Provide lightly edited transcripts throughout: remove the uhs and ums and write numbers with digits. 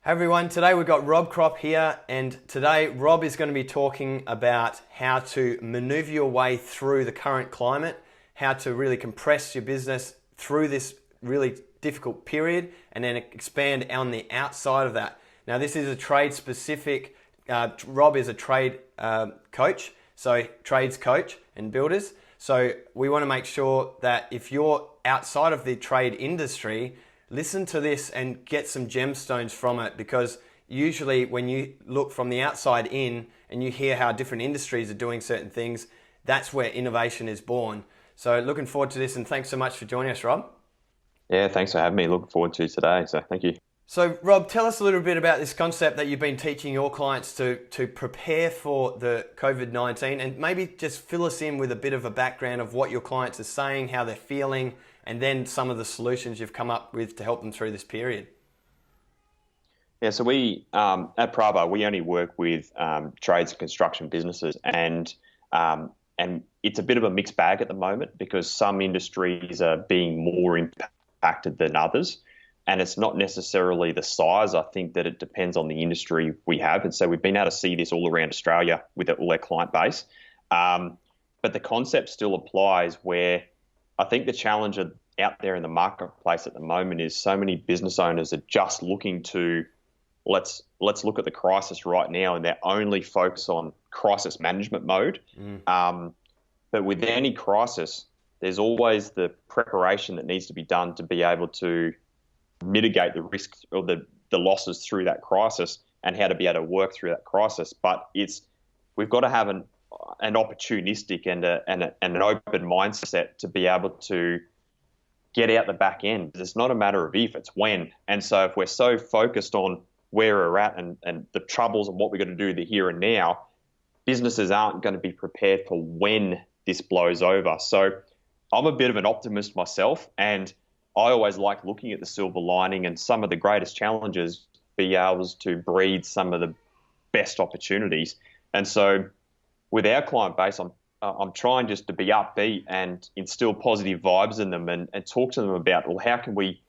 Hey everyone, today we've got Rob Kropp here, and today Rob is going to be talking about how to maneuver your way through the current climate, how to really compress your business through this really difficult period, and then expand on the outside of that. Now this is a trade specific, Rob is a trade coach, so trades coach and builders. So we want to make sure that if you're outside of the trade industry, listen to this and get some gemstones from it, because usually when you look from the outside in and you hear how different industries are doing certain things, that's where innovation is born. So looking forward to this, and thanks so much for joining us, Rob. Yeah, thanks for having me. Looking forward to today. So thank you. So Rob, tell us a little bit about this concept that you've been teaching your clients to prepare for the COVID-19, and maybe just fill us in with a bit of a background of what your clients are saying, how they're feeling, and then some of the solutions you've come up with to help them through this period. Yeah, so we at Prava, we only work with trades and construction businesses, and it's a bit of a mixed bag at the moment because some industries are being more impacted than others. And it's not necessarily the size. I think that it depends on the industry we have. And so we've been able to see this all around Australia with all our client base. But the concept still applies, where I think the challenge out there in the marketplace at the moment is so many business owners are just looking to, let's look at the crisis right now, and they're only focused on crisis management mode. But with any crisis, there's always the preparation that needs to be done to be able to mitigate the risks or the losses through that crisis, and how to be able to work through that crisis. But we've got to have an opportunistic and an open mindset to be able to get out the back end. It's not a matter of if, it's when. And so if we're so focused on where we're at and the troubles and what we're going to do the here and now, businesses aren't going to be prepared for when this blows over. So I'm a bit of an optimist myself, and I always like looking at the silver lining, and some of the greatest challenges be able to breed some of the best opportunities. And so with our client base, I'm trying just to be upbeat and instill positive vibes in them, and talk to them about, well, how can we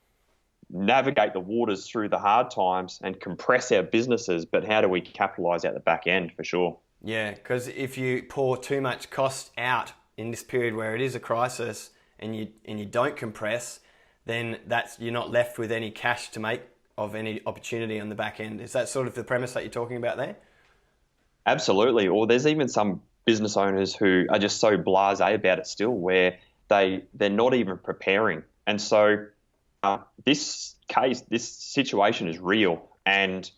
navigate the waters through the hard times and compress our businesses, but how do we capitalize out the back end for sure? Yeah, because if you pour too much cost out in this period where it is a crisis, and you don't compress, then you're not left with any cash to make of any opportunity on the back end. Is that sort of the premise that you're talking about there? Absolutely. Or there's even some business owners who are just so blasé about it still, where they're not even preparing. And so this situation is real, and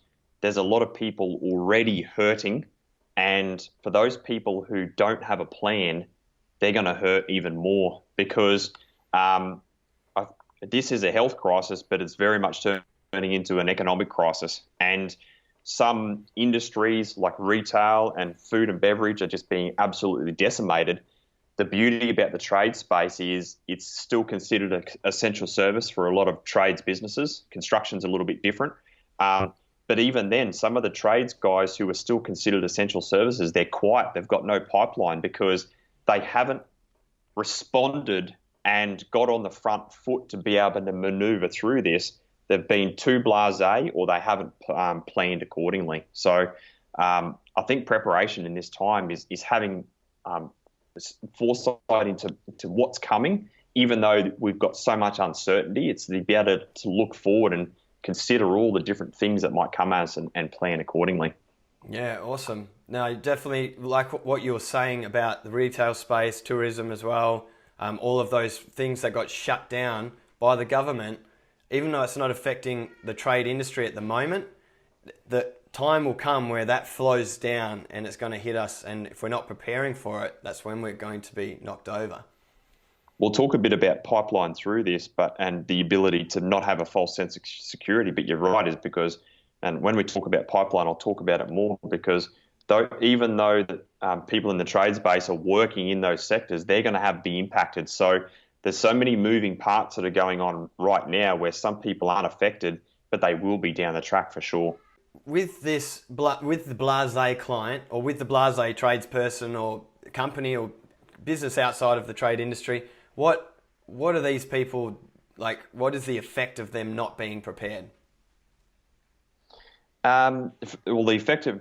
there's a lot of people already hurting. And for those people who don't have a plan, they're going to hurt even more, because this is a health crisis, but it's very much turning into an economic crisis. And some industries like retail and food and beverage are just being absolutely decimated. The beauty about the trade space is it's still considered an essential service for a lot of trades businesses. Construction's a little bit different. But even then, some of the trades guys who are still considered essential services, they're quiet. They've got no pipeline because they haven't responded and got on the front foot to be able to maneuver through this. They've been too blasé, or they haven't planned accordingly. So I think preparation in this time is having foresight into what's coming, even though we've got so much uncertainty. It's to be able to look forward and consider all the different things that might come at us and plan accordingly. Yeah, awesome. No, definitely like what you were saying about the retail space, tourism as well, all of those things that got shut down by the government. Even though it's not affecting the trade industry at the moment, the time will come where that flows down and it's going to hit us. And if we're not preparing for it, that's when we're going to be knocked over. We'll talk a bit about pipeline through this, and the ability to not have a false sense of security. But you're right, is because, and when we talk about pipeline, I'll talk about it more, because even though that people in the trades base are working in those sectors, they're going to be impacted. So there's so many moving parts that are going on right now where some people aren't affected, but they will be down the track for sure. With the blasé client, or with the blasé tradesperson or company or business outside of the trade industry, what are these people like? What is the effect of them not being prepared? Well, the effective,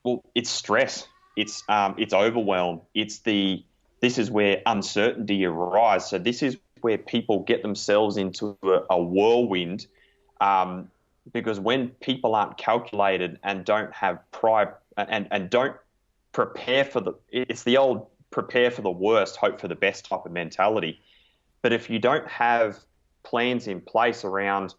well, it's stress, it's overwhelm, this is where uncertainty arises. So this is where people get themselves into a whirlwind, um, because when people aren't calculated and don't have pride and don't prepare for it's the old prepare for the worst, hope for the best type of mentality. But if you don't have plans in place around,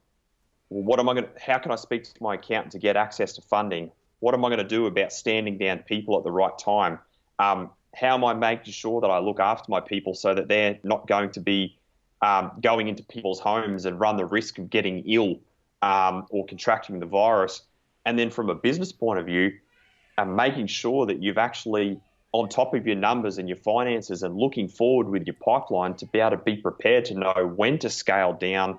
well, how can I speak to my accountant to get access to funding? What am I going to do about standing down people at the right time? How am I making sure that I look after my people so that they're not going to be going into people's homes and run the risk of getting ill, or contracting the virus? And then from a business point of view, making sure that you've actually on top of your numbers and your finances and looking forward with your pipeline to be able to be prepared to know when to scale down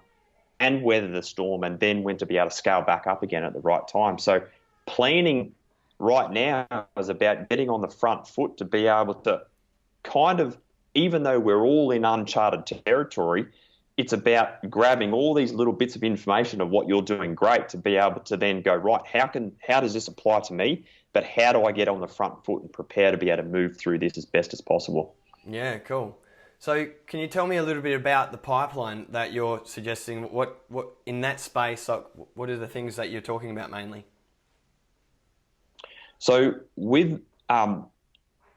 and weather the storm, and then when to be able to scale back up again at the right time. So planning right now is about getting on the front foot to be able to kind of, even though we're all in uncharted territory, it's about grabbing all these little bits of information of what you're doing great to be able to then go, right, how does this apply to me? But how do I get on the front foot and prepare to be able to move through this as best as possible? Yeah, cool. So can you tell me a little bit about the pipeline that you're suggesting? What in that space, like, what are the things that you're talking about mainly? So with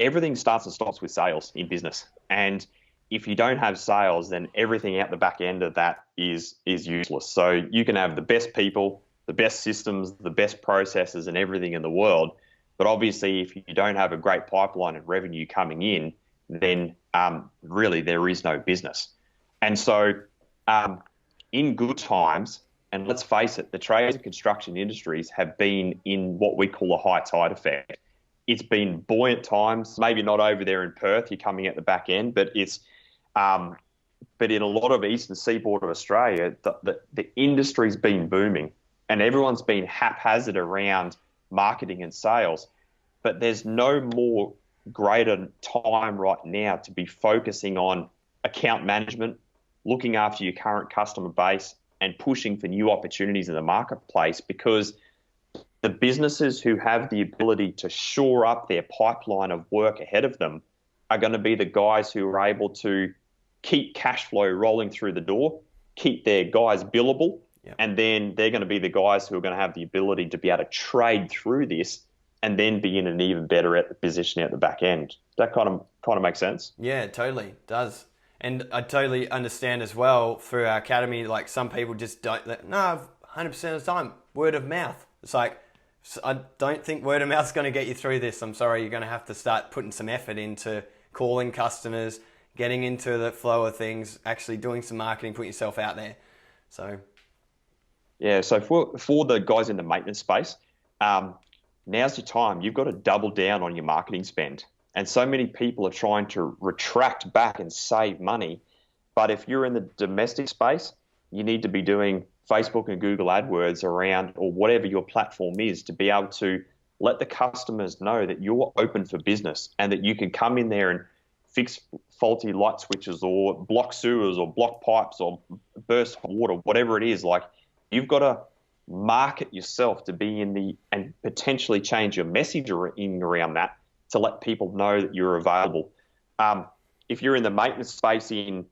everything starts and stops with sales in business. And if you don't have sales, then everything out the back end of that is useless. So you can have the best people, the best systems, the best processes and everything in the world. But obviously, if you don't have a great pipeline of revenue coming in, then really there is no business. And so in good times, and let's face it, the trades and construction industries have been in what we call a high tide effect. It's been buoyant times, maybe not over there in Perth, you're coming at the back end, but but in a lot of eastern seaboard of Australia, the industry's been booming and everyone's been haphazard around marketing and sales. But there's no more greater time right now to be focusing on account management, looking after your current customer base and pushing for new opportunities in the marketplace, because the businesses who have the ability to shore up their pipeline of work ahead of them are going to be the guys who are able to keep cash flow rolling through the door, keep their guys billable, and then they're going to be the guys who are going to have the ability to be able to trade through this and then be in an even better position at the back end. That kind of makes sense? Yeah, it totally does. And I totally understand as well through our academy, like some people just don't, 100% of the time, word of mouth. It's like, I don't think word of mouth is going to get you through this. I'm sorry, you're going to have to start putting some effort into calling customers, getting into the flow of things, actually doing some marketing, putting yourself out there. So, yeah. So for the guys in the maintenance space, now's your time. You've got to double down on your marketing spend. And so many people are trying to retract back and save money. But if you're in the domestic space, you need to be doing Facebook and Google AdWords around, or whatever your platform is, to be able to let the customers know that you're open for business and that you can come in there and fix faulty light switches or block sewers or block pipes or burst water, whatever it is. Like, you've got to market yourself to be and potentially change your message around that to let people know that you're available. If you're in the maintenance space in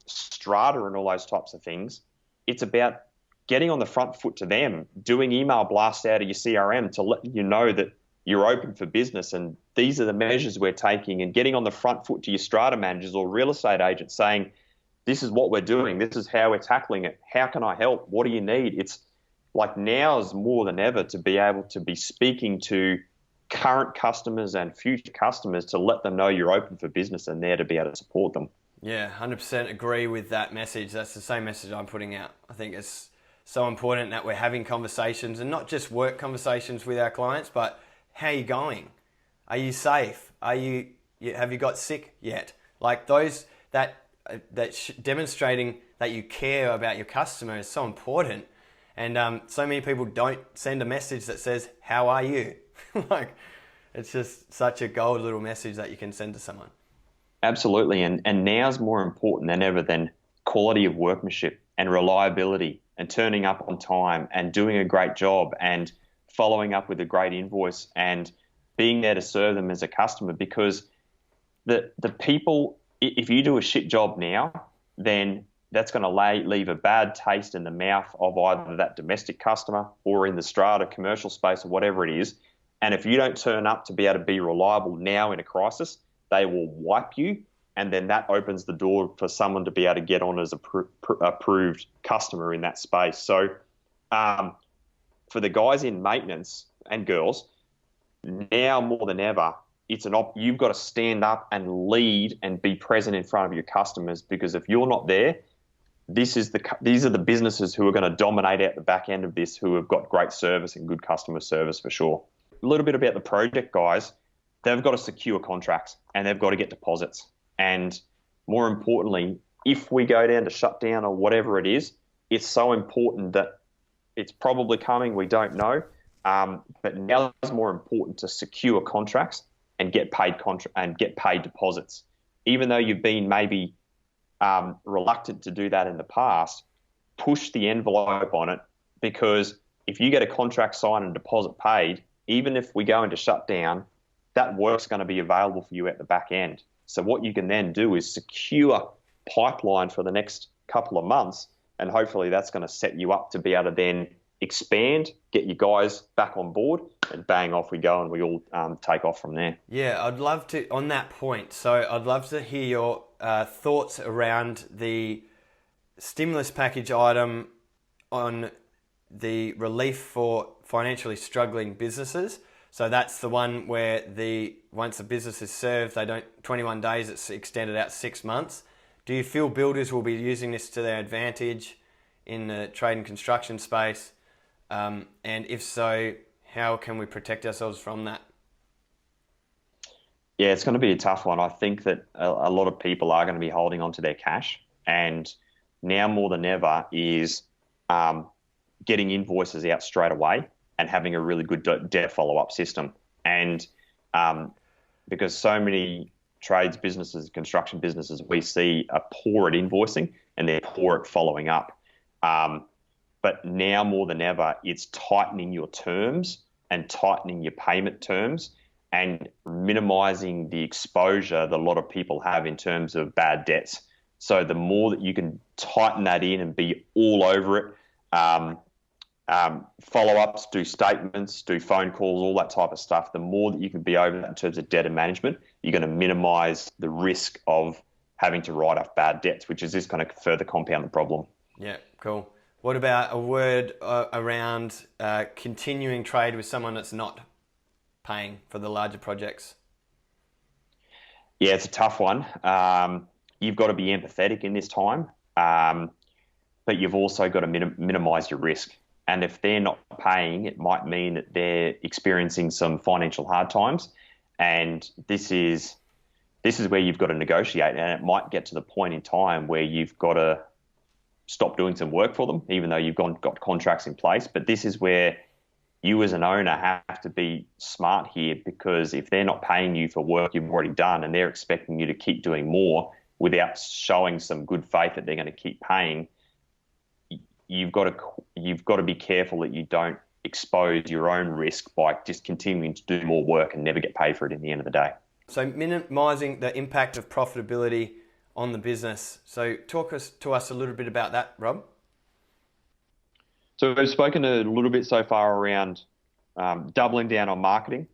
strata and all those types of things, it's about getting on the front foot to them, doing email blasts out of your CRM to let you know that you're open for business and these are the measures we're taking, and getting on the front foot to your strata managers or real estate agents saying, this is what we're doing, this is how we're tackling it, how can I help, what do you need? It's like now is more than ever to be able to be speaking to current customers and future customers to let them know you're open for business and there to be able to support them. Yeah, 100% agree with that message. That's the same message I'm putting out. I think it's so important that we're having conversations, and not just work conversations with our clients, but how are you going? Are you safe? Have you got sick yet? Like those, demonstrating that you care about your customer is so important. And so many people don't send a message that says, how are you? Like, it's just such a gold little message that you can send to someone. Absolutely. And now's more important than ever than quality of workmanship and reliability and turning up on time and doing a great job and following up with a great invoice and being there to serve them as a customer, because the people, if you do a shit job now, then that's going to leave a bad taste in the mouth of either that domestic customer or in the strata commercial space or whatever it is. And if you don't turn up to be able to be reliable now in a crisis, they will wipe you. And then that opens the door for someone to be able to get on as a approved customer in that space. So for the guys in maintenance and girls, now more than ever, you've got to stand up and lead and be present in front of your customers, because if you're not there, these are the businesses who are going to dominate out the back end of this, who have got great service and good customer service for sure. A little bit about the project guys. They've got to secure contracts and they've got to get deposits. And more importantly, if we go down to shutdown or whatever it is, it's so important that it's probably coming. We don't know. But now it's more important to secure contracts and get paid deposits. Even though you've been maybe reluctant to do that in the past, push the envelope on it, because if you get a contract signed and deposit paid, even if we go into shutdown, that work's going to be available for you at the back end. So what you can then do is secure pipeline for the next couple of months, and hopefully that's going to set you up to be able to then expand, get you guys back on board, and bang, off we go, and we all take off from there. Yeah, I'd love to, on that point, so I'd love to hear your thoughts around the stimulus package item on the relief for financially struggling businesses. So that's the one where once the business is served, 21 days, it's extended out 6 months. Do you feel builders will be using this to their advantage in the trade and construction space? And if so, how can we protect ourselves from that? Yeah, it's going to be a tough one. I think that a lot of people are going to be holding on to their cash, and now more than ever is getting invoices out straight away and having a really good debt follow-up system. And because so many trades businesses, construction businesses we see are poor at invoicing and they're poor at following up. But now more than ever, it's tightening your terms and tightening your payment terms and minimizing the exposure that a lot of people have in terms of bad debts. So the more that you can tighten that in and be all over it, follow-ups, do statements, do phone calls, all that type of stuff, the more that you can be over that in terms of debtor management, you're going to minimize the risk of having to write off bad debts, which is just going to further compound the problem. Yeah, cool. What about a word around continuing trade with someone that's not paying for the larger projects? Yeah, it's a tough one. You've got to be empathetic in this time, but you've also got to minimize your risk. And if they're not paying, it might mean that they're experiencing some financial hard times. And this is where you've got to negotiate. And it might get to the point in time where you've got to stop doing some work for them, even though you've got contracts in place. But this is where you as an owner have to be smart here, because if they're not paying you for work you've already done and they're expecting you to keep doing more without showing some good faith that they're going to keep paying, you've got to be careful that you don't expose your own risk by just continuing to do more work and never get paid for it in the end of the day. So minimizing the impact of profitability on the business. So talk to us a little bit about that, Rob. So we've spoken a little bit so far around doubling down on marketing.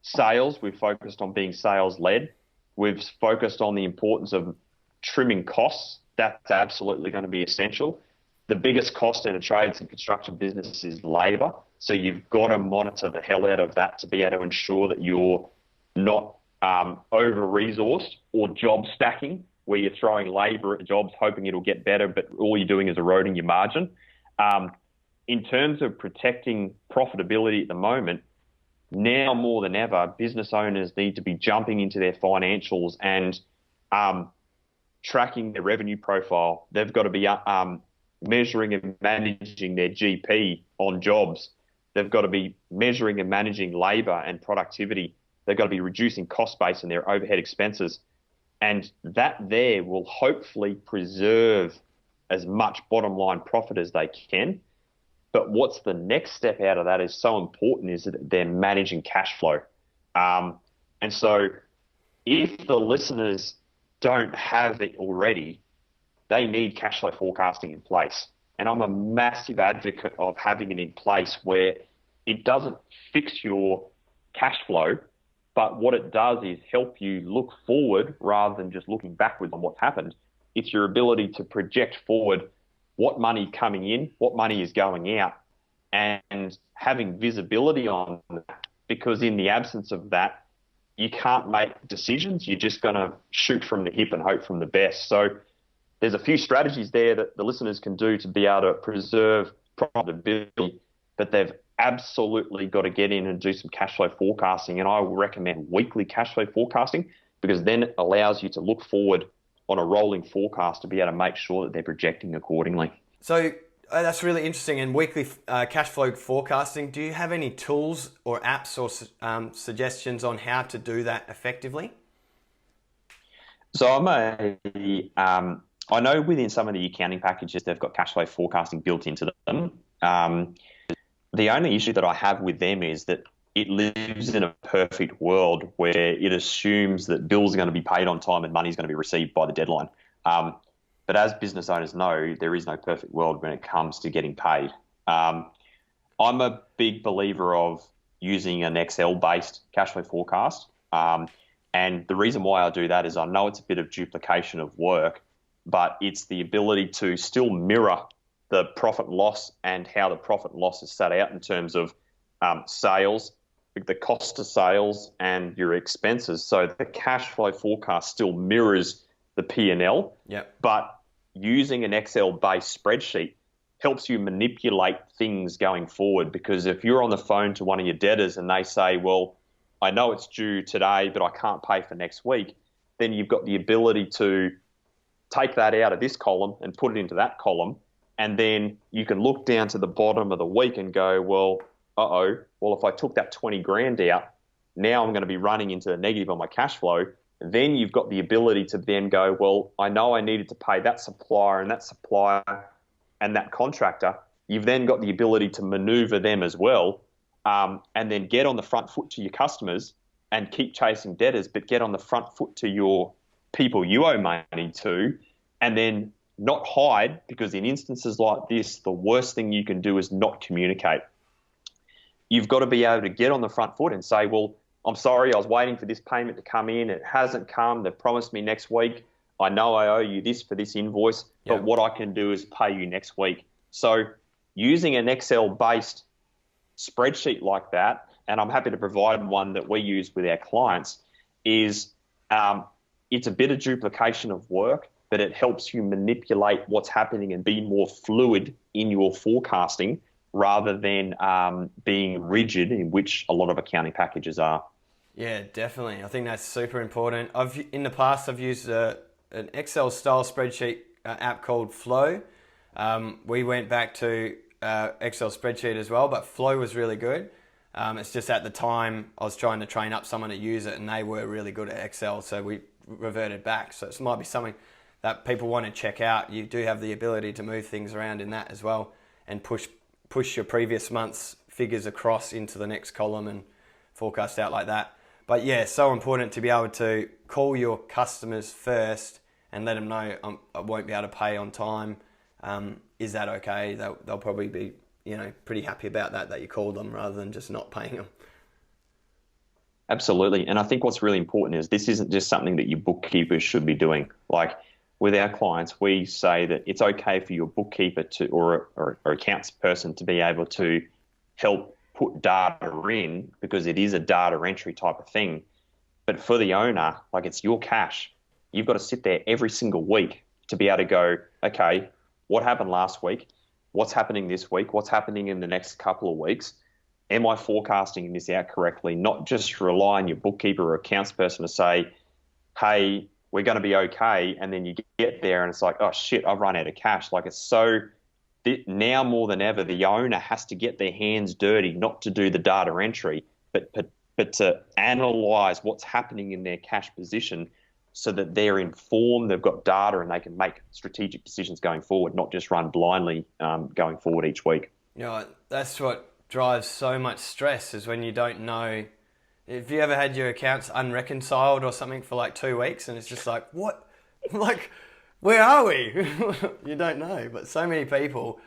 Sales, we've focused on being sales-led. We've focused on the importance of trimming costs. That's absolutely going to be essential. The biggest cost in a trades and construction business is labour. So you've got to monitor the hell out of that to be able to ensure that you're not over-resourced or job stacking, where you're throwing labour at jobs hoping it'll get better, but all you're doing is eroding your margin. In terms of protecting profitability at the moment, now more than ever, business owners need to be jumping into their financials and tracking their revenue profile. They've got to be measuring and managing their GP on jobs. They've got to be measuring and managing labour and productivity. They've got to be reducing cost base and their overhead expenses. And that there will hopefully preserve as much bottom line profit as they can. But what's the next step out of that is so important is that they're managing cash flow. And so if the listeners don't have it already, they need cash flow forecasting in place. And I'm a massive advocate of having it in place where it doesn't fix your cash flow, but what it does is help you look forward rather than just looking backwards on what's happened. It's your ability to project forward what money coming in, what money is going out, and having visibility on that, because in the absence of that, you can't make decisions. You're just going to shoot from the hip and hope from the best. So there's a few strategies there that the listeners can do to be able to preserve profitability, but they've absolutely got to get in and do some cash flow forecasting. And I will recommend weekly cash flow forecasting, because then it allows you to look forward on a rolling forecast to be able to make sure that they're projecting accordingly. So that's really interesting. And weekly cash flow forecasting, do you have any tools or apps or suggestions on how to do that effectively? So I know within some of the accounting packages, they've got cash flow forecasting built into them. The only issue that I have with them is that it lives in a perfect world where it assumes that bills are going to be paid on time and money is going to be received by the deadline. But as business owners know, there is no perfect world when it comes to getting paid. I'm a big believer of using an Excel-based cash flow forecast. And the reason why I do that is I know it's a bit of duplication of work, but it's the ability to still mirror the profit loss and how the profit loss is set out in terms of sales, the cost of sales, and your expenses. So the cash flow forecast still mirrors the P&L, but using an Excel-based spreadsheet helps you manipulate things going forward. Because if you're on the phone to one of your debtors and they say, well, I know it's due today, but I can't pay for next week, then you've got the ability to take that out of this column and put it into that column. And then you can look down to the bottom of the week and go, well, if I took that 20 grand out, now I'm going to be running into a negative on my cash flow. Then you've got the ability to then go, well, I know I needed to pay that supplier and that contractor. You've then got the ability to maneuver them as well, and then get on the front foot to your customers and keep chasing debtors, but get on the front foot to your people you owe money to, and then not hide, because in instances like this, the worst thing you can do is not communicate. You've got to be able to get on the front foot and say, well, I'm sorry, I was waiting for this payment to come in. It hasn't come. They've promised me next week. I know I owe you this for this invoice, but what I can do is pay you next week. So using an Excel-based spreadsheet like that, and I'm happy to provide one that we use with our clients, is it's a bit of duplication of work, but it helps you manipulate what's happening and be more fluid in your forecasting rather than being rigid, in which a lot of accounting packages are. Yeah, definitely. I think that's super important. In the past, I've used an Excel-style spreadsheet app called Flow. We went back to Excel spreadsheet as well, but Flow was really good. It's just at the time I was trying to train up someone to use it, and they were really good at Excel, so we reverted back. So it might be something that people want to check out. You do have the ability to move things around in that as well, and push your previous month's figures across into the next column and forecast out like that. But yeah, so important to be able to call your customers first and let them know I won't be able to pay on time. Is that okay? They'll probably be, pretty happy about that you called them rather than just not paying them. Absolutely. And I think what's really important is this isn't just something that your bookkeepers should be doing. Like with our clients, we say that it's okay for your bookkeeper to or accounts person to be able to help put data in, because it is a data entry type of thing. But for the owner, like, it's your cash. You've got to sit there every single week to be able to go, okay, what happened last week? What's happening this week? What's happening in the next couple of weeks? Am I forecasting this out correctly? Not just rely on your bookkeeper or accounts person to say, hey, we're going to be okay. And then you get there and it's like, oh shit, I've run out of cash. Like, it's so, now more than ever, the owner has to get their hands dirty, not to do the data entry, but to analyze what's happening in their cash position so that they're informed, they've got data, and they can make strategic decisions going forward, not just run blindly going forward each week. You know, that's what drives so much stress is when you don't know. Have you ever had your accounts unreconciled or something for like 2 weeks and it's just like, what? Like, where are we? You don't know. But so many people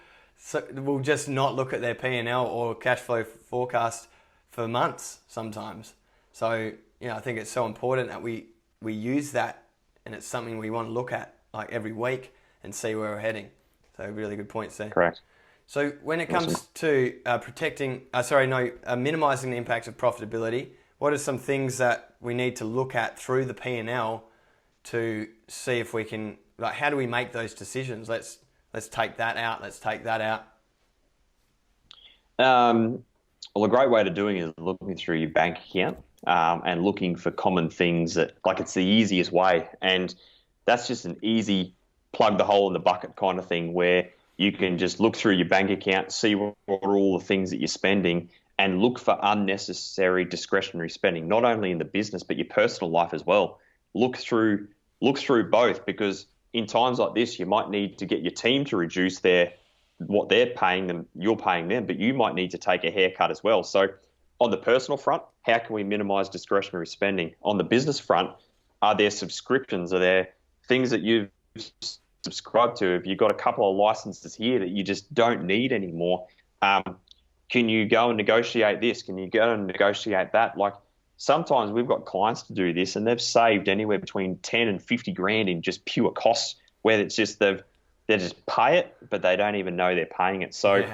will just not look at their P&L or cash flow forecast for months sometimes. So, you know, I think it's so important that we use that, and it's something we want to look at like every week and see where we're heading. So really good points there. Correct. So when it comes to minimizing the impact of profitability, what are some things that we need to look at through the P&L to see if we can, like, how do we make those decisions? Let's take that out. Let's take that out. Well, a great way to doing it is looking through your bank account and looking for common things that, like, it's the easiest way. And that's just an easy plug the hole in the bucket kind of thing where you can just look through your bank account, see what are all the things that you're spending, and look for unnecessary discretionary spending, not only in the business, but your personal life as well. Look through both, because in times like this, you might need to get your team to reduce what they're paying them, you're paying them, but you might need to take a haircut as well. So on the personal front, how can we minimize discretionary spending? On the business front, are there subscriptions? Are there things that you've subscribed to? If you've got a couple of licenses here that you just don't need anymore, can you go and negotiate this? Can you go and negotiate that? Like, sometimes we've got clients to do this and they've saved anywhere between 10 and 50 grand in just pure costs, where it's just they just pay it, but they don't even know they're paying it. So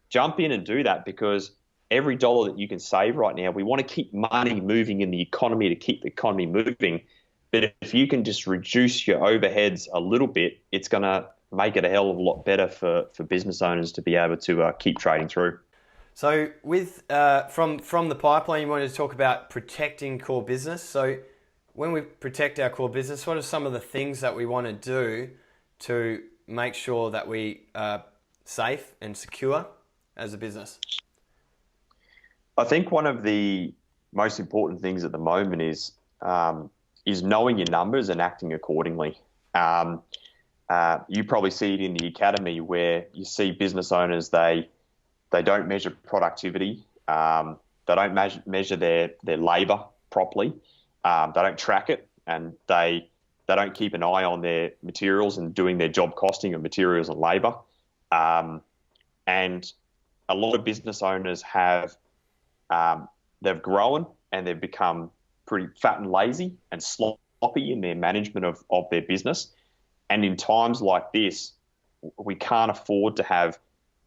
jump in and do that, because every dollar that you can save right now, we want to keep money moving in the economy to keep the economy moving. But if you can just reduce your overheads a little bit, it's going to make it a hell of a lot better for business owners to be able to keep trading through. So with from the pipeline, you wanted to talk about protecting core business. So when we protect our core business, what are some of the things that we want to do to make sure that we are safe and secure as a business? I think one of the most important things at the moment is knowing your numbers and acting accordingly. You probably see it in the academy where you see business owners, they don't measure productivity, they don't measure their labor properly, they don't track it, and they don't keep an eye on their materials and doing their job costing of materials and labor. And a lot of business owners they've grown and they've become pretty fat and lazy and sloppy in their management of their business. And in times like this, we can't afford to have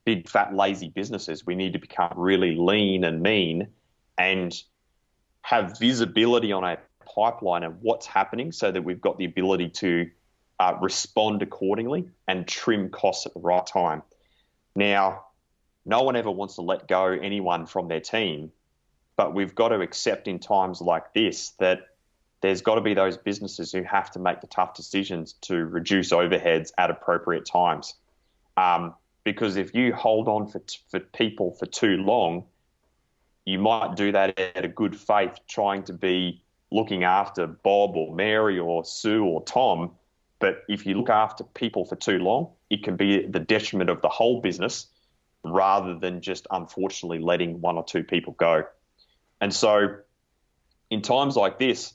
big, fat, lazy businesses. We need to become really lean and mean and have visibility on a pipeline of what's happening so that we've got the ability to respond accordingly and trim costs at the right time. Now, no one ever wants to let go anyone from their team, but we've got to accept in times like this that there's got to be those businesses who have to make the tough decisions to reduce overheads at appropriate times. Because if you hold on for people for too long, you might do that out of good faith, trying to be looking after Bob or Mary or Sue or Tom. But if you look after people for too long, it can be the detriment of the whole business rather than just unfortunately letting one or two people go. And so in times like this,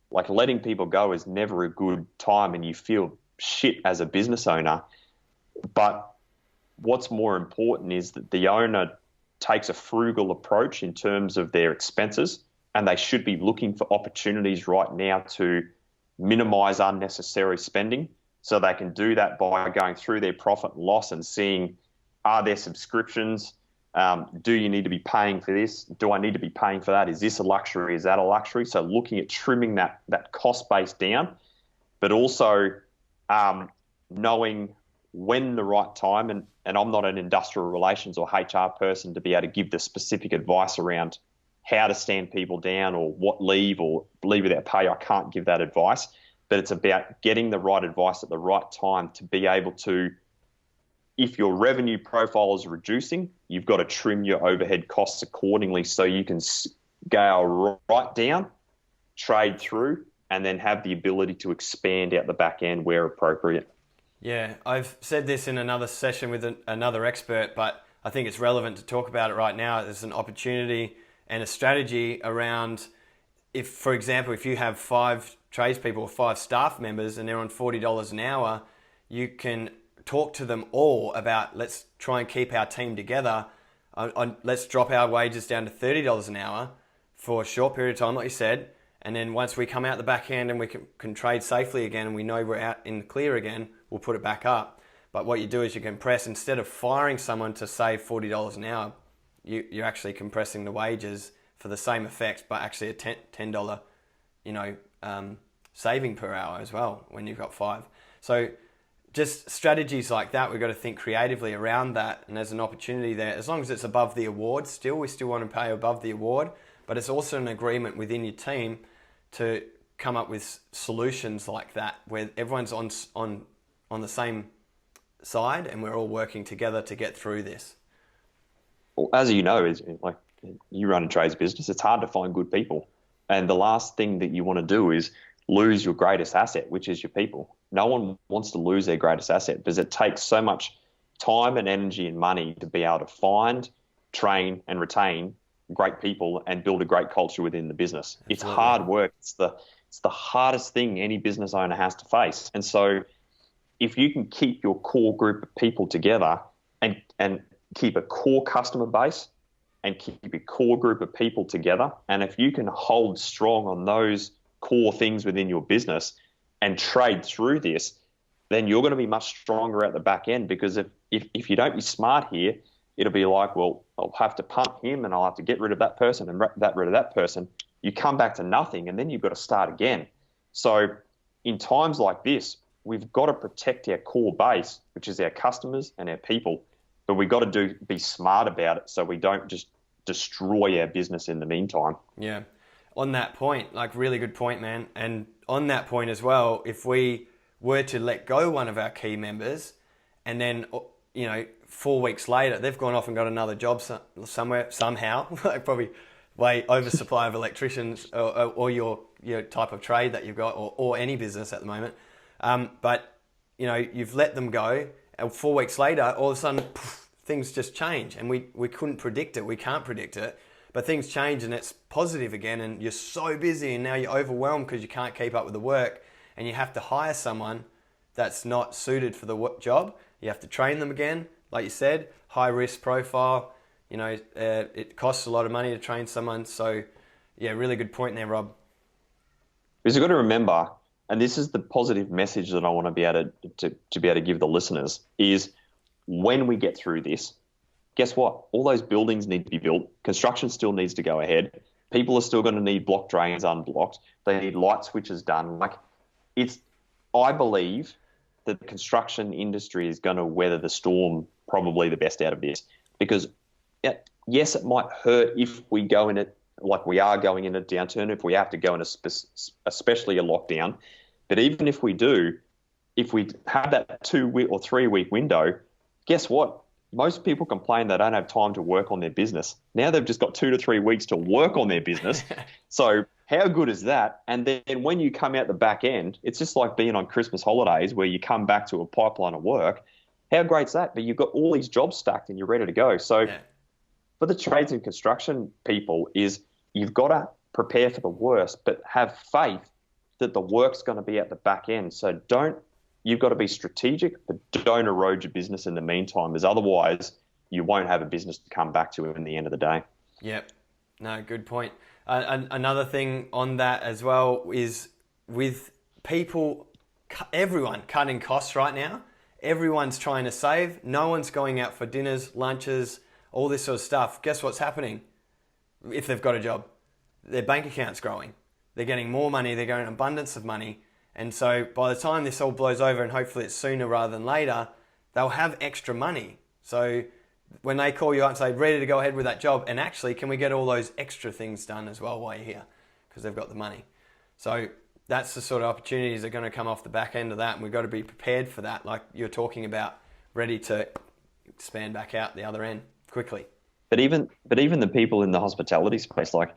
like, letting people go is never a good time and you feel shit as a business owner. But what's more important is that the owner takes a frugal approach in terms of their expenses, and they should be looking for opportunities right now to minimize unnecessary spending. So they can do that by going through their profit and loss and seeing, are there subscriptions? Do you need to be paying for this? Do I need to be paying for that? Is this a luxury? Is that a luxury? So looking at trimming that cost base down, but also knowing when the right time, and I'm not an industrial relations or HR person to be able to give the specific advice around how to stand people down or what leave or leave without pay. I can't give that advice, but it's about getting the right advice at the right time to be able to, if your revenue profile is reducing, you've got to trim your overhead costs accordingly so you can scale right down, trade through, and then have the ability to expand out the back end where appropriate. Yeah, I've said this in another session with another expert, but I think it's relevant to talk about it right now. There's an opportunity and a strategy around, if, for example, if you have 5 tradespeople or 5 staff members and they're on $40 an hour, you can talk to them all about, let's try and keep our team together. Let's drop our wages down to $30 an hour for a short period of time, like you said. And then once we come out the back end and we can trade safely again and we know we're out in the clear again, we'll put it back up. But what you do is you compress, instead of firing someone to save $40 an hour, you're actually compressing the wages for the same effect, but actually a $10 saving per hour as well when you've got 5. So just strategies like that, we've got to think creatively around that, and there's an opportunity there. As long as it's above the award, we still want to pay above the award, but it's also an agreement within your team to come up with solutions like that, where everyone's on the same side and we're all working together to get through this. Well, as you know, is like you run a trades business, it's hard to find good people. And the last thing that you want to do is lose your greatest asset, which is your people. No one wants to lose their greatest asset because it takes so much time and energy and money to be able to find, train and retain great people and build a great culture within the business. Absolutely. It's hard work. It's the hardest thing any business owner has to face. And so if you can keep your core group of people together and keep a core customer base and keep a core group of people together, and if you can hold strong on those core things within your business and trade through this, then you're going to be much stronger at the back end, because if you don't be smart here, it'll be like, well, I'll have to punt him and I'll have to get rid of that person and get rid of that person. You come back to nothing and then you've got to start again. So in times like this, we've got to protect our core base, which is our customers and our people, but we've got to be smart about it so we don't just destroy our business in the meantime. Yeah. On that point, like, really good point, man. And on that point as well, if we were to let go one of our key members and then, 4 weeks later, they've gone off and got another job somewhere, somehow, like probably way oversupply of electricians or your type of trade that you've got, or any business at the moment. But you've let them go, and 4 weeks later, all of a sudden, things just change, and we couldn't predict it. We can't predict it, but things change and it's positive again, and you're so busy and now you're overwhelmed because you can't keep up with the work, and you have to hire someone that's not suited for the job. You have to train them again, like you said, high risk profile. It costs a lot of money to train someone. So yeah, really good point there, Rob. Because you've got to remember, and this is the positive message that I want to be able to give the listeners, is when we get through this, guess what? All those buildings need to be built. Construction still needs to go ahead. People are still going to need block drains unblocked. They need light switches done. I believe that the construction industry is going to weather the storm probably the best out of this, because yes, it might hurt if we go in it like we are going in a downturn, if we have to go in especially a lockdown. But even if we do, if we have that 2 week or 3 week window, guess what? Most people complain they don't have time to work on their business. Now they've just got 2 to 3 weeks to work on their business. So how good is that? And then when you come out the back end, it's just like being on Christmas holidays where you come back to a pipeline of work. How great's that? But you've got all these jobs stacked and you're ready to go. So for the trades and construction people, is you've got to prepare for the worst, but have faith that the work's going to be at the back end. So you've got to be strategic, but don't erode your business in the meantime, as otherwise you won't have a business to come back to in the end of the day. Yep. No, good point. Another thing on that as well is with people, everyone cutting costs right now. Everyone's trying to save. No one's going out for dinners, lunches, all this sort of stuff. Guess what's happening? If they've got a job, their bank account's growing. They're getting more money. They're getting an abundance of money. And so by the time this all blows over, and hopefully it's sooner rather than later, they'll have extra money. So when they call you up and say, ready to go ahead with that job, and actually, can we get all those extra things done as well while you're here? Because they've got the money. So that's the sort of opportunities that are going to come off the back end of that, and we've got to be prepared for that, like you're talking about, ready to expand back out the other end quickly. But even the people in the hospitality space, like,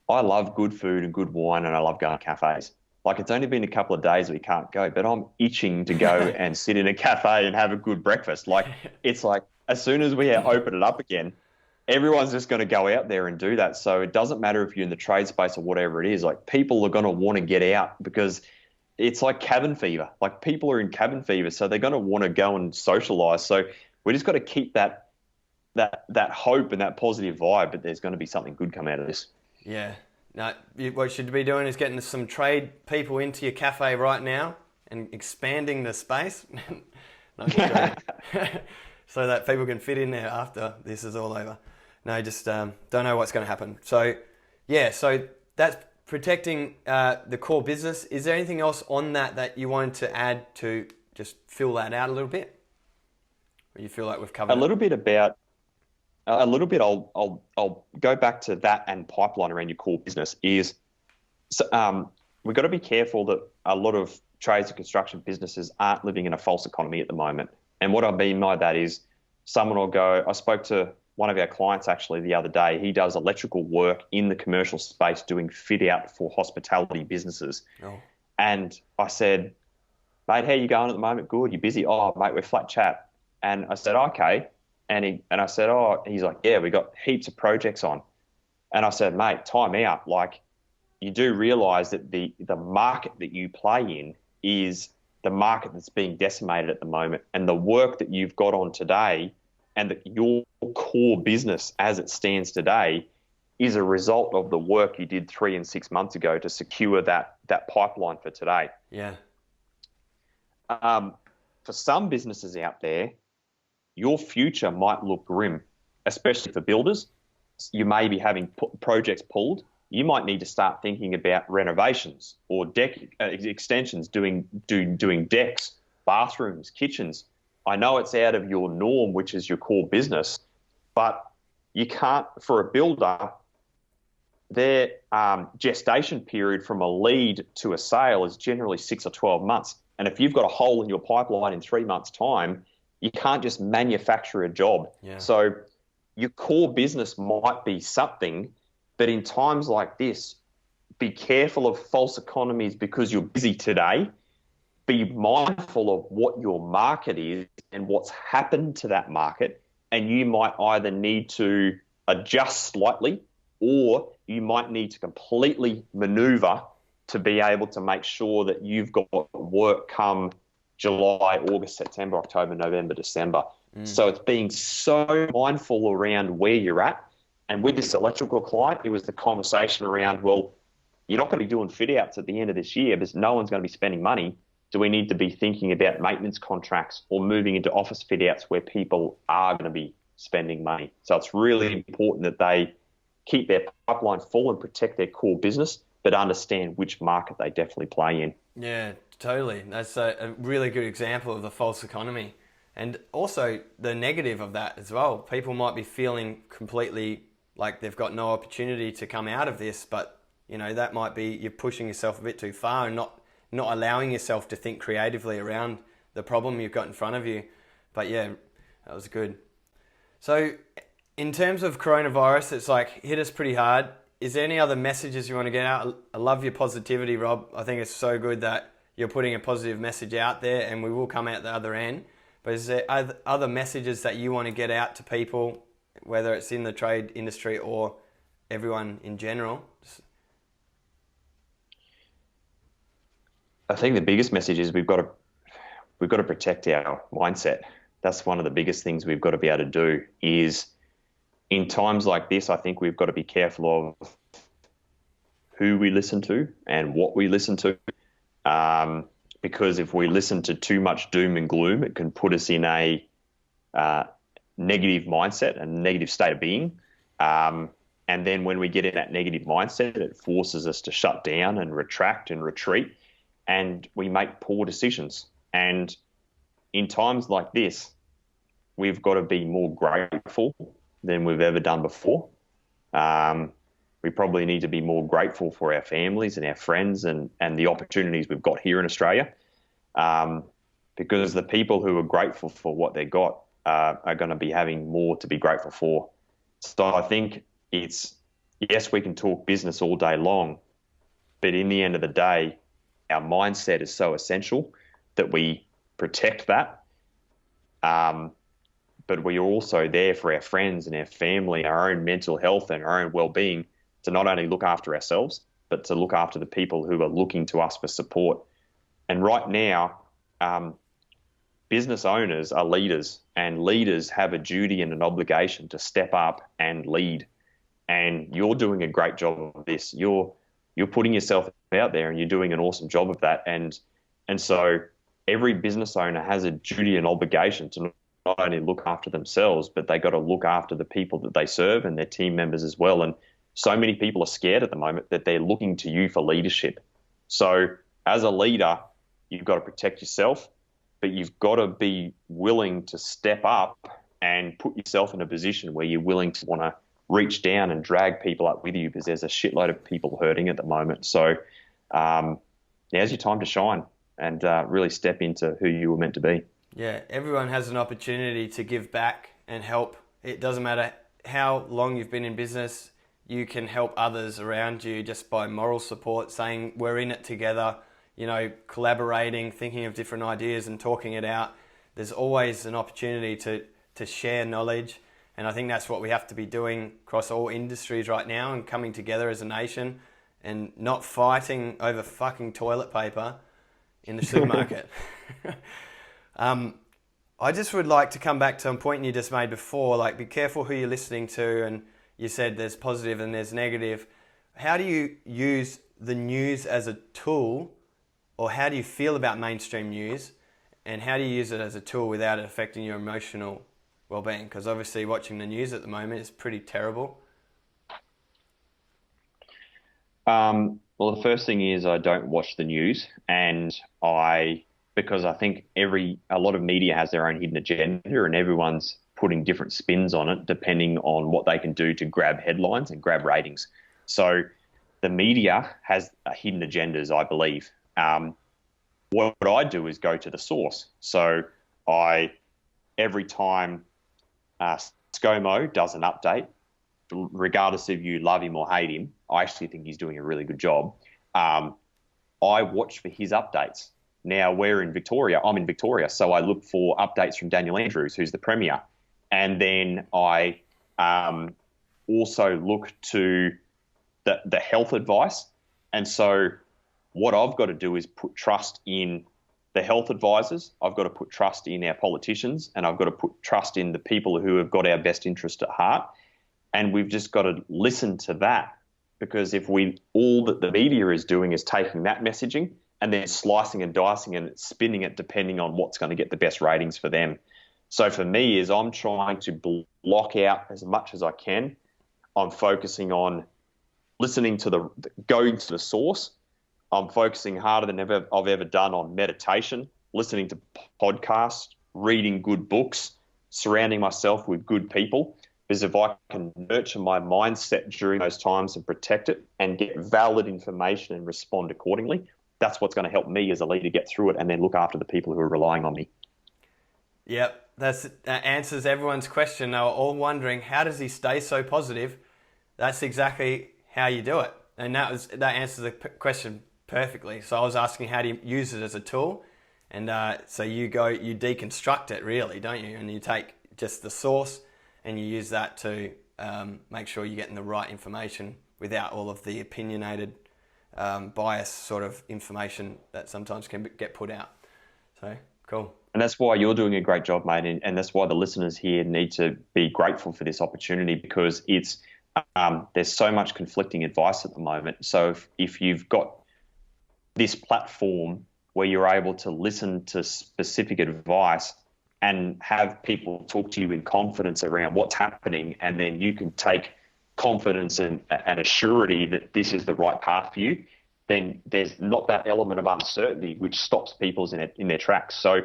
I love good food and good wine, and I love going to cafes. Like, it's only been a couple of days we can't go, but I'm itching to go and sit in a cafe and have a good breakfast. Like, it's like, as soon as we open it up again, everyone's just going to go out there and do that. So it doesn't matter if you're in the trade space or whatever it is. Like, people are going to want to get out because it's like cabin fever. Like, people are in cabin fever, so they're going to want to go and socialize. So we just got to keep that hope and that positive vibe. But there's going to be something good come out of this. Yeah. No, what you should be doing is getting some trade people into your cafe right now and expanding the space. No, so that people can fit in there after this is all over. No, just don't know what's going to happen. So, yeah, so that's protecting the core business. Is there anything else on that you wanted to add to just fill that out a little bit? Or you feel like we've covered a little bit about a little bit. I'll go back to that and pipeline around your core business. Is we've got to be careful that a lot of trades and construction businesses aren't living in a false economy at the moment. And what I mean by that is, someone will go, I spoke to one of our clients actually the other day. He does electrical work in the commercial space, doing fit out for hospitality businesses. Oh. And I said, mate, how you going at the moment? Good. You busy? Oh, mate, we're flat chat. And I said, okay. And I said, oh, he's like, yeah, we got heaps of projects on. And I said, mate, time out. Like, you do realize that the market that you play in is the market that's being decimated at the moment, and the work that you've got on today and that your core business as it stands today is a result of the work you did 3 and 6 months ago to secure that pipeline for today. Yeah. For some businesses out there, your future might look grim, especially for builders. You may be having projects pulled. You might need to start thinking about renovations or deck extensions, doing decks, bathrooms, kitchens. I know it's out of your norm, which is your core business, but you can't, for a builder, their gestation period from a lead to a sale is generally 6 or 12 months. And if you've got a hole in your pipeline in 3 months' time, you can't just manufacture a job. Yeah. So your core business might be something, but in times like this, be careful of false economies because you're busy today. Be mindful of what your market is and what's happened to that market. And you might either need to adjust slightly, or you might need to completely maneuver to be able to make sure that you've got work come July, August, September, October, November, December. So it's being so mindful around where you're at. And with this electrical client, it was the conversation around, well, you're not going to be doing fit outs at the end of this year because no one's going to be spending money. Do we need to be thinking about maintenance contracts or moving into office fit outs where people are going to be spending money? So it's really important that they keep their pipeline full and protect their core business, but understand which market they definitely play in. Yeah, totally. That's a really good example of the false economy. And also the negative of that as well. People might be feeling completely like they've got no opportunity to come out of this, but you know, that might be you're pushing yourself a bit too far and not allowing yourself to think creatively around the problem you've got in front of you. But yeah, that was good. So in terms of coronavirus, it's like hit us pretty hard. Is there any other messages you want to get out? I love your positivity, Rob. I think it's so good that you're putting a positive message out there, and we will come out the other end. But is there other messages that you want to get out to people, whether it's in the trade industry or everyone in general? I think the biggest message is we've got to protect our mindset. That's one of the biggest things we've got to be able to do is in times like this, I think we've got to be careful of who we listen to and what we listen to. Because if we listen to too much doom and gloom, it can put us in a negative mindset, a negative state of being. And then when we get in that negative mindset, it forces us to shut down and retract and retreat, and we make poor decisions. And in times like this, we've got to be more grateful than we've ever done before. We probably need to be more grateful for our families and our friends and the opportunities we've got here in Australia, because the people who are grateful for what they got are going to be having more to be grateful for. So I think it's, yes, we can talk business all day long, but in the end of the day, our mindset is so essential that we protect that. but we are also there for our friends and our family, our own mental health and our own well-being, to not only look after ourselves, but to look after the people who are looking to us for support. And right now, business owners are leaders, and leaders have a duty and an obligation to step up and lead. And you're doing a great job of this. You're putting yourself out there, and you're doing an awesome job of that. And so every business owner has a duty and obligation to not only look after themselves, but they got to look after the people that they serve and their team members as well. And so many people are scared at the moment that they're looking to you for leadership. So as a leader, you've got to protect yourself, but you've got to be willing to step up and put yourself in a position where you're willing to want to reach down and drag people up with you, because there's a shitload of people hurting at the moment. So now's your time to shine and really step into who you were meant to be. Yeah, everyone has an opportunity to give back and help. It doesn't matter how long you've been in business, you can help others around you just by moral support, saying we're in it together, collaborating, thinking of different ideas and talking it out. There's always an opportunity to share knowledge. And I think that's what we have to be doing across all industries right now, and coming together as a nation and not fighting over fucking toilet paper in the supermarket. I just would like to come back to a point you just made before, like be careful who you're listening to, and you said there's positive and there's negative. How do you use the news as a tool, or how do you feel about mainstream news, and how do you use it as a tool without it affecting your emotional well-being? Because obviously watching the news at the moment is pretty terrible. Well, the first thing is I don't watch the news, and because I think a lot of media has their own hidden agenda, and everyone's putting different spins on it depending on what they can do to grab headlines and grab ratings. So the media has hidden agendas, I believe. What I do is go to the source. So every time ScoMo does an update, regardless if you love him or hate him, I actually think he's doing a really good job. I watch for his updates. Now I'm in Victoria, so I look for updates from Daniel Andrews, who's the Premier. And then I also look to the health advice. And so what I've got to do is put trust in the health advisors. I've got to put trust in our politicians, and I've got to put trust in the people who have got our best interest at heart. And we've just got to listen to that, because if all that the media is doing is taking that messaging and then slicing and dicing and spinning it depending on what's going to get the best ratings for them. So for me, I'm trying to block out as much as I can. I'm focusing on listening to going to the source. I'm focusing harder than I've ever done on meditation, listening to podcasts, reading good books, surrounding myself with good people. Because if I can nurture my mindset during those times and protect it and get valid information and respond accordingly, that's what's going to help me as a leader get through it and then look after the people who are relying on me. Yep, that answers everyone's question. They were all wondering, how does he stay so positive? That's exactly how you do it. And that answers the question perfectly. So I was asking, how do you use it as a tool? And so you deconstruct it really, don't you? And you take just the source and you use that to make sure you're getting the right information without all of the opinionated, bias sort of information that sometimes can get put out. So, cool. And that's why you're doing a great job, mate. And that's why the listeners here need to be grateful for this opportunity, because there's so much conflicting advice at the moment. So if you've got this platform where you're able to listen to specific advice and have people talk to you in confidence around what's happening, and then you can take confidence and a surety that this is the right path for you, then there's not that element of uncertainty which stops people in their tracks. So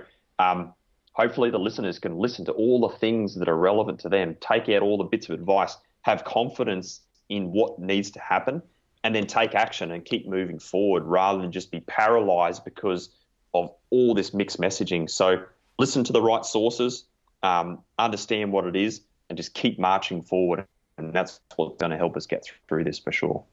hopefully the listeners can listen to all the things that are relevant to them, take out all the bits of advice, have confidence in what needs to happen, and then take action and keep moving forward rather than just be paralyzed because of all this mixed messaging. So listen to the right sources, understand what it is, and just keep marching forward. And that's what's going to help us get through this for sure.